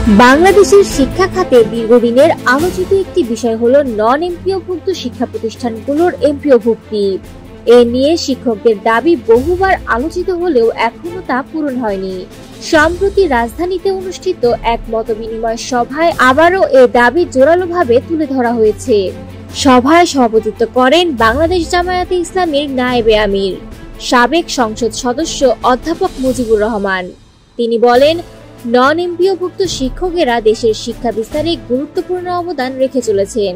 বাংলাদেশের শিক্ষা খাতে দীর্ঘদিনের আলোচিত একটি বিষয় হলো নন এমপিওভুক্ত শিক্ষা প্রতিষ্ঠানগুলোর এমপিওভুক্তি। এ নিয়ে শিক্ষকদের দাবি বহুবার আলোচিত হলেও এখনো তা পূরণ হয়নি। সম্প্রতি রাজধানীতে অনুষ্ঠিত এক মতবিনিময় সভায় আবারও এ দাবি জোরালোভাবে তুলে ধরা হয়েছে। সভায় সভাপতিত্ব করেন বাংলাদেশ জামায়াতে ইসলামীর নায়েবে আমির, সাবেক সংসদ সদস্য অধ্যাপক মুজিবুর রহমান। তিনি বলেন, নন এমপিওভুক্ত শিক্ষকেরা দেশের শিক্ষা বিস্তারে গুরুত্বপূর্ণ অবদান রেখে চলেছেন।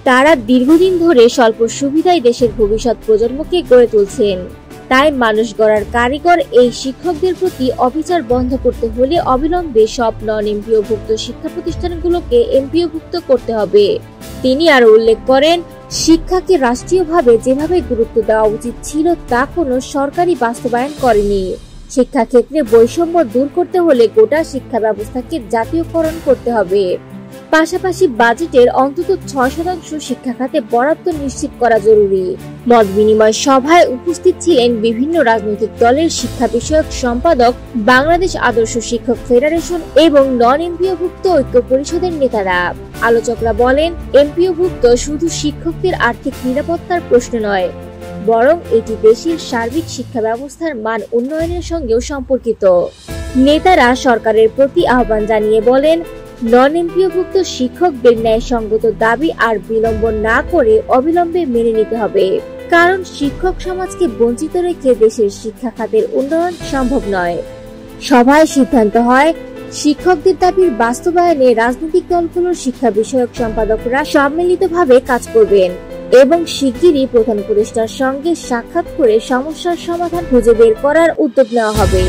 তারা দীর্ঘদিন ধরে স্বল্প সুবিধায় দেশের ভবিষ্যৎ প্রজন্মকে গড়ে তুলছেন। তাই মানুষ গড়ার কারিগর এই শিক্ষকদের প্রতি অবিচার বন্ধ করতে হলে অবিলম্বে সব নন এমপিওভুক্ত শিক্ষা প্রতিষ্ঠানগুলোকে এমপিওভুক্ত করতে হবে। তিনি আরো উল্লেখ করেন, শিক্ষাকে রাষ্ট্রীয়ভাবে যেভাবে গুরুত্ব দেওয়া উচিত ছিল তা কোনো সরকারি বাস্তবায়ন করেনি। শিক্ষাক্ষেত্রে বৈষম্য দূর করতে হলে গোটা শিক্ষা ব্যবস্থাকে জাতীয়করণ করতে হবে। পাশাপাশি বাজেটের অন্তত ৬% শিক্ষা খাতে বরাদ্দ নিশ্চিত করা জরুরি। মত বিনিময় সভায় উপস্থিত ছিলেন বিভিন্ন রাজনৈতিক দলের শিক্ষা বিষয়ক সম্পাদক, বাংলাদেশ আদর্শ শিক্ষক ফেডারেশন এবং নন এমপিওভুক্ত ঐক্য পরিষদের নেতারা। আলোচকরা বলেন, এমপিওভুক্ত শুধু শিক্ষকদের আর্থিক নিরাপত্তার প্রশ্ন নয়, বরং এটি দেশের সার্বিক শিক্ষা ব্যবস্থার মান উন্নয়নের সঙ্গেও সম্পর্কিত। নেতারা সরকারের প্রতি আহ্বান জানিয়ে বলেন, নন এমপিওভুক্ত শিক্ষকদের ন্যায়সঙ্গত দাবি আর বিলম্ব না করে অবিলম্বে মেনে নিতে হবে। কারণ শিক্ষক সমাজকে বঞ্চিত রেখে দেশের শিক্ষা খাতের উন্নয়ন সম্ভব নয়। সভায় সিদ্ধান্ত হয়, শিক্ষকদের দাবির বাস্তবায়নে রাজনৈতিক দলগুলোর শিক্ষা বিষয়ক সম্পাদকরা সম্মিলিতভাবে কাজ করবেন এবং শিগগিরই প্রধান উপদেষ্টার সঙ্গে সাক্ষাৎ করে সমস্যার সমাধান খুঁজে বের করার উদ্যোগ নেওয়া হবে।